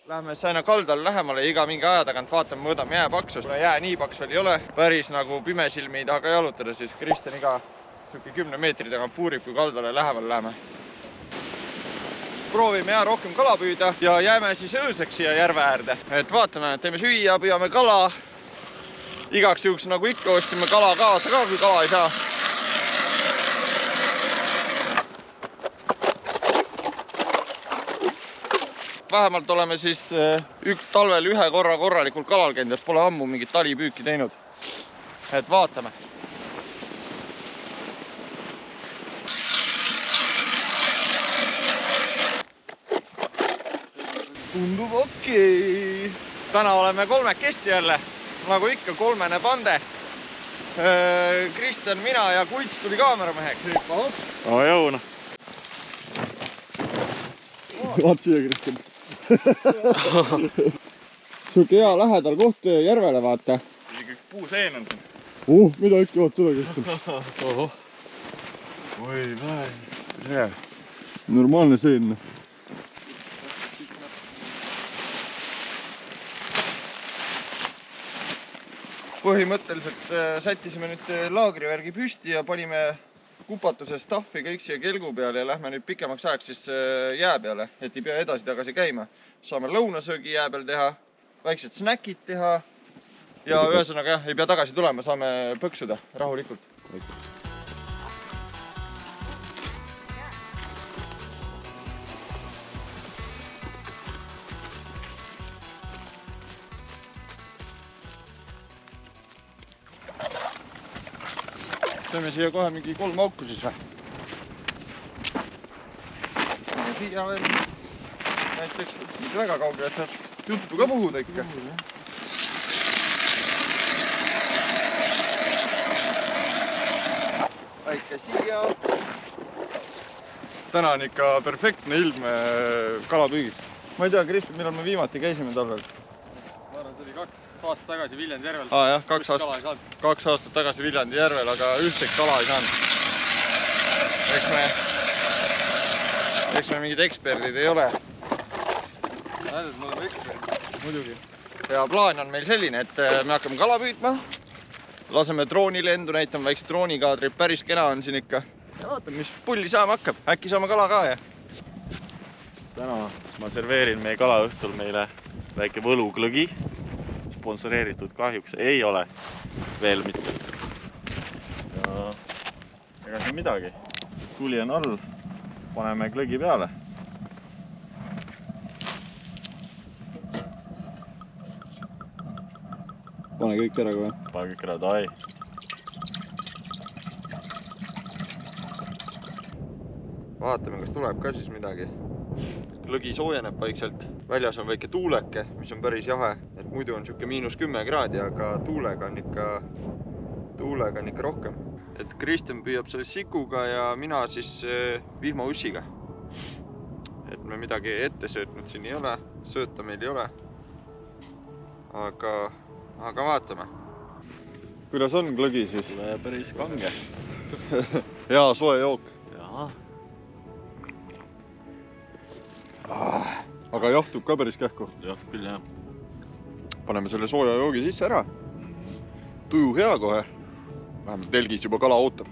Lähme aina kaldale lähemale ja iga mingi aja tagant vaatame, mõõdame jää paksust. Kuna jää nii paks veel ei ole, päris nagu pimesilmi ei taha ka jalutada, siis Kristjan iga 10 meetri tagant puurib, kui kaldale lähemale läheme. Proovime jää rohkem kala püüda ja jääme siis ööseks siia järve äärde. Et vaatame, teeme süüa, püüame kala. Igaks juhuks nagu ikka ostime kala kaasa ka, kui kala ei saa. Vähemalt oleme siis talvel ühe korra korralikult kalal käinud, et pole ammu mingit talipüüki teinud. Et vaatame. Tundub okei. Täna oleme kolmekesti jälle, nagu ikka kolmene pande. Kristjan, mina ja Kuits tuli kaamerameheks. Jõuna. Vaat siia, Kristjan. Suke hea lähedal koht järvele, vaata. Üks puuseen on siin. Mida ikka vaat seda, Kristjan? Oi, vähe. Normaalne seen. Põhimõtteliselt sättisime nüüd laagrivärgi püsti ja panime kupatuse staffi kõik siia kelgu peale ja lähme nüüd pikemaks ajaks siis jää peale, et ei pea edasi-tagasi käima. Saame lõunasöögi jää peal teha, väiksed snäkid teha ja ühesõnaga jah, ei pea tagasi tulema, saame põksuda rahulikult. Teeme siia kohe mingi 3 auku siis või? Siia veel näiteks väga kaugel, et saab juttu ka puhuda ikka. Väike siia. Täna on ikka perfektne ilm kalapüügis. Ma ei tea, Kristjan, millal me viimati käisime talvel? Ma arvan, see oli 2 aastat tagasi Viljandi järvel. Jah, 2 aastat tagasi Viljandi järvel, aga ühtegi kala ei saanud. Eks me mingid eksperdid ei ole. Näed, et me oleme eksperdid. Muidugi. Ja plaan on meil selline, et me hakkame kala püüdma. Laseme droonilendu, näitame väikse droonikaadri, päris kena on siin ikka. Ja vaatame, mis pulli saama hakkab. Äkki saame kala ka, jah? Täna ma serveerin meie kalaõhtul meile väike võluglõgi. Sponsoreeritud kahjuks ei ole veel mitte. Ja ega siin midagi. Tuli on all, paneme glõgi peale. Pane kõik ära kohe. Pane kõik ära, davai. Vaatame, kas tuleb ka siis midagi. Glõgi soojeneb vaikselt. Väljas on väike tuuleke, mis on päris jahe. Et muidu on siuke -10 kraadi, aga tuulega on ikka rohkem. Et Kristjan püüab selle sikuga ja mina siis vihmaussiga. Et me midagi ette söötnud siin ei ole. Sööta meil ei ole. Aga vaatame. Kuidas on glõgi siis? Tule päris kange. Hea soe jook. Jaa. Aga jahtub ka päris kähku. Jahtub küll, jah. Paneme selle sooja joogi sisse ära. Tuju hea kohe. Vähemalt telgis juba kala ootab.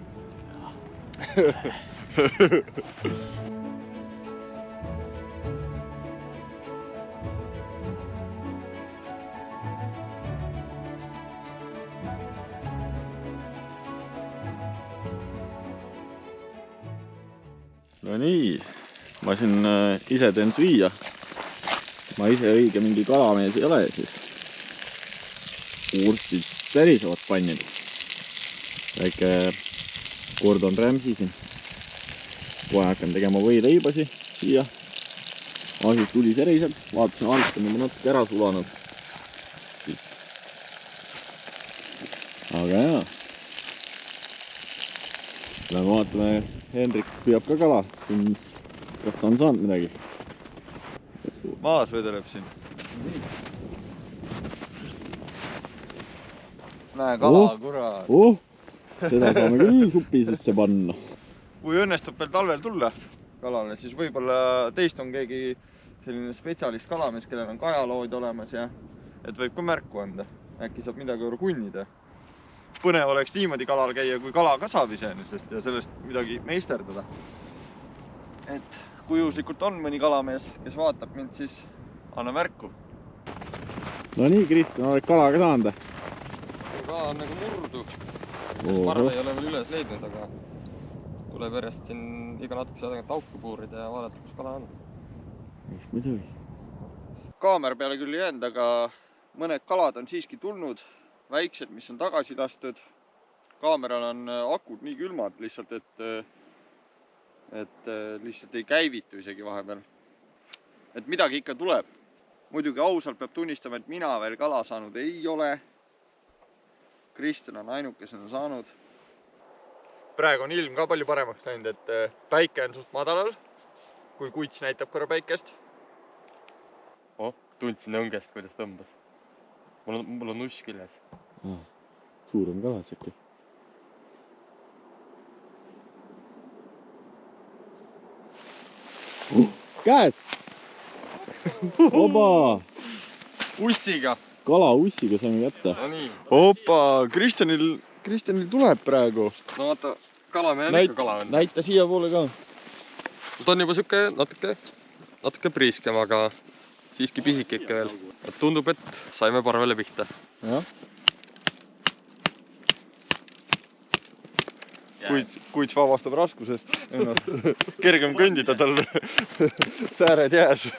No nii, ma siin ise teen süüa. Ma ise õige mingi kalamees ei ole, siis urstid pärisevad pannid. Väike Gordon Ramsay siin. Kohe hakkan tegema võileibasi siia. Asis tuli seriselt, vaatasin, alust on juba natuke ära sulanud. Aga jaa. Lähme vaatame, Henrik püüab ka kala. Siin, kas ta on saanud midagi? Maas vedeleb siin. Näe kala, kurat. Seda saame küll supi sisse panna. Kui õnnestub veel talvel tulla kalale, siis võib-olla teist on keegi selline spetsialist kalamees, kellel on kajalood olemas ja et võib ka märku anda. Äkki saab midagi kunnida. Põnev oleks niimoodi kalal käia, kui kala ka saab iseenesest ja sellest midagi meisterdada. Et kui juhuslikult on mõni kalamees, kes vaatab mind, siis anna märku. No nii, Kristjan, oled kala ka saanud? Kala on nagu murdu. Parve ei ole veel üles leidnud, aga tuleb järjest siin iga natukese aega auku puurida ja vaadata, kus kala on. Mis midagi? Kaamera peale küll ei jäänud, aga mõned kalad on siiski tulnud. Väiksed, mis on tagasi lastud. Kaameral on akud nii külmad lihtsalt, et lihtsalt ei käivitu isegi vahepeal. Et midagi ikka tuleb. Muidugi ausalt peab tunnistama, et mina veel kala saanud ei ole. Kristjan on ainukesena saanud. Praegu on ilm ka palju paremaks läinud, et päike on suht madalal, kui kuits näitab korra päikest. Tundsin õngest, kuidas tõmbas. Mul on nuss küljes. Suur on kalas äkki. Käes! Oba! Ussiga! Kala ussiga saime kätte. No nii. Opa, Kristjanil tuleb praegu. No vaata, kalamehel ikka kala on. Näita siia poole ka. Ta on juba siuke natuke priiskem, aga siiski pisik ikka veel. Tundub, et saime parvele pihta. Jah. Kuits vabastab raskusest. Kergem kõndida tal sääred jääs.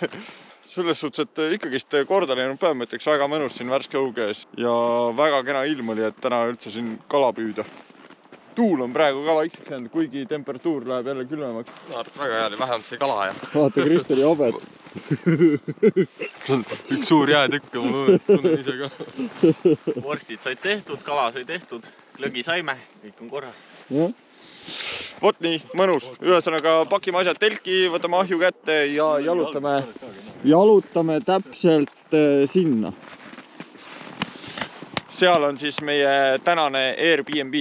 Selles suhtes, et ikkagist korda läinud päev, ma ütleks väga mõnus siin värske õugees ja väga kena ilm oli, et täna üldse siin kala püüda. Tuul on praegu ka vaikseks jäänud, kuigi temperatuur läheb jälle külmemaks. Väga hea oli, vähemalt see kala ja. Vaata Kristjani hobet. Üks suur jäätükk, ma tunnen ise ka. Vorstid said tehtud, kala sai tehtud, glögi saime, kõik on korras. Vot nii, mõnus. Ühesõnaga pakime asjad telki, võtame ahju kätte ja Jalutame täpselt sinna. Seal on siis meie tänane Airbnb.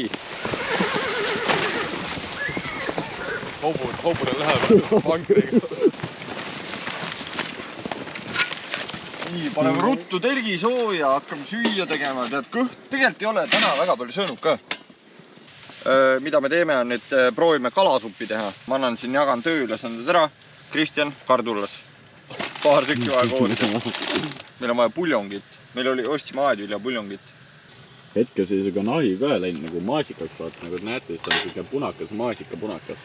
Hoobule läheb vankriga. Nii, paneme ruttu telgi sooja, hakkame süüa tegema. Tead, tegelikult ei ole täna väga palju söönud ka. Mida me teeme on nüüd proovime kalasuppi teha. Ma annan siin jagan tööülesanded ära. Kristjan, kardulas. Paar tükki vaja koolida. Meil on vaja puljongit. Meil ostsime aedvilja puljongit. Hetke sellisega on ahi ka läinud nagu maasikaks vaata, nagu näete, siis ta on selline punakas, maasika-punakas.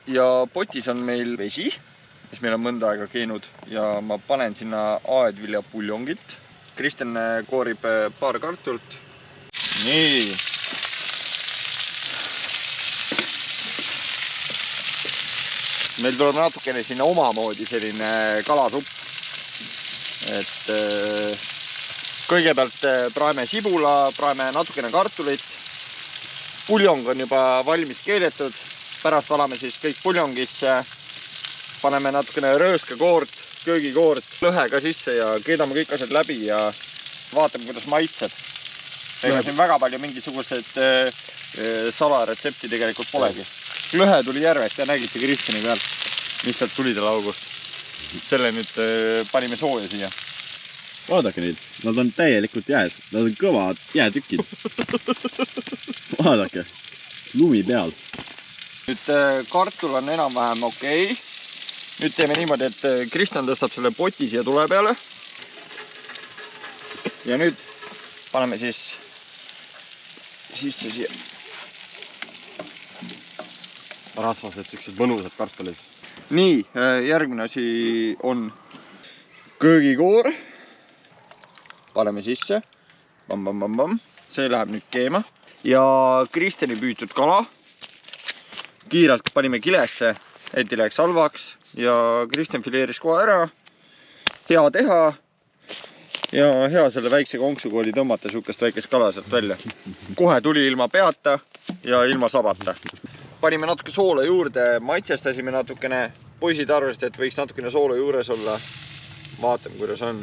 Ja potis on meil vesi, mis meil on mõnda aega keenud ja ma panen sinna aedvilja puljongit. Kristjan koorib paar kartult. Nii. Meil tuleb natukene sinna omamoodi selline kalasupp. Et kõigepealt praeme sibula, praeme natukene kartulit. Puljong on juba valmis keedetud. Pärast valame siis kõik puljongisse. Paneme natukene rööskakoort, köögikoort, lõhe ka sisse ja keedame kõik asjad läbi ja vaatame, kuidas maitseb. Ega siin väga palju mingisugused salaretsepti tegelikult polegi. Lõhe tuli järvest ja nägite Kristjani peal, mis sealt tuli tal august. Selle nüüd panime sooja siia. Vaadake neid, nad on täielikult jääs, nad on kõvad jäätükid. Vaadake, lumi peal. Nüüd kartul on enam-vähem okei. Nüüd teeme niimoodi, et Kristjan tõstab selle poti siia tule peale. Ja nüüd paneme siis sisse siia. Rasvased siuksed mõnusad kartulid. Nii, järgmine asi on köögikoor. Paneme sisse. Bam, bam, bam, bam. See läheb nüüd keema. Ja Kristjani püütud kala. Kiirelt panime kilesse, et ei läheks halvaks. Ja Kristjan fileeris kohe ära. Hea teha. Ja hea selle väikse konksuga oli tõmmata sihukest väikest kala sealt välja. Kohe tuli ilma peata ja ilma sabata. Panime natuke soola juurde, maitsestasime natukene. Poisid arvasid, et võiks natukene soola juures olla. Vaatame, kuidas on.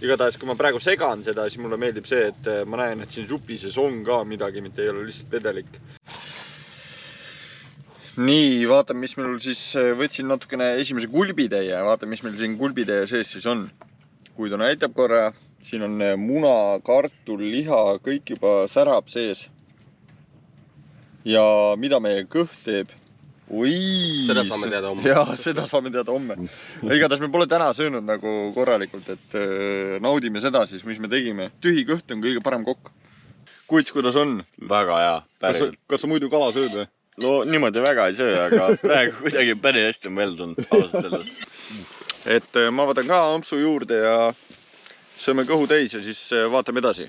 Igatahes, kui ma praegu segan seda, siis mulle meeldib see, et ma näen, et siin supi sees on ka midagi, mitte ei ole lihtsalt vedelik. nii, vaatame, mis meil siis, võtsin natukene esimese kulbitäie ja vaatame, mis meil siin kulbitäie sees siis on. Kui ta näitab korra, siin on muna, kartul, liha, kõik juba särab sees. Ja mida meie kõht teeb? Oi! Seda saame teada homme. Jaa, seda saame teada homme. Igatahes me pole täna söönud nagu korralikult, et naudime seda siis, mis me tegime. Tühi kõht on kõige parem kokk. Kuits, kuidas on? Väga hea, päriselt. Kas sa muidu kala sööd või? No niimoodi väga ei söö, aga praegu kuidagi päris hästi on meeldunud ausalt selles. Et ma võtan ka ampsu juurde ja sööme kõhu täis ja siis vaatame edasi.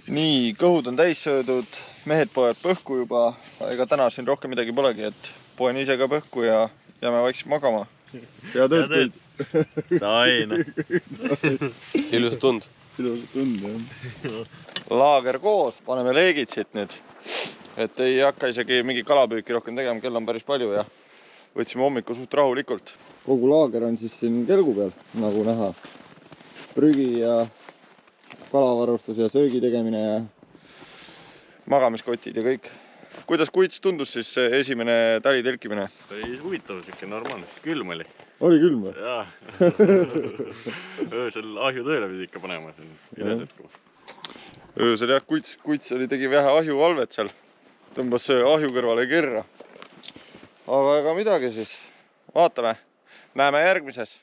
Nii, kõhud on täis söödud, mehed poevad põhku juba. Ega täna siin rohkem midagi polegi, et poen ise ka põhku ja jääme vaikselt magama. Hea tööd, Kuit. Taina. Ilusat tund. Ilusat tund, jah. Laager koos, paneme leegid siit nüüd. Et ei hakka isegi mingi kalapüüki rohkem tegema, kell on päris palju ja võtsime hommiku suht rahulikult. Kogu laager on siis siin kelgu peal, nagu näha. Prügi ja kalavarustus ja söögi tegemine ja magamiskotid ja kõik. Kuidas Kuits tundus siis esimene tali telkimine? Päris huvitav, siuke normaalne. Külm oli. Oli külm või? Jaa. Öösel ahju tõele pidi ikka panema. Öösel jah, Kuits tegi vähe ahjuvalvet seal. Tõmbas ahju kõrvale kerra. Aga ega midagi siis. Vaatame. Näeme järgmises.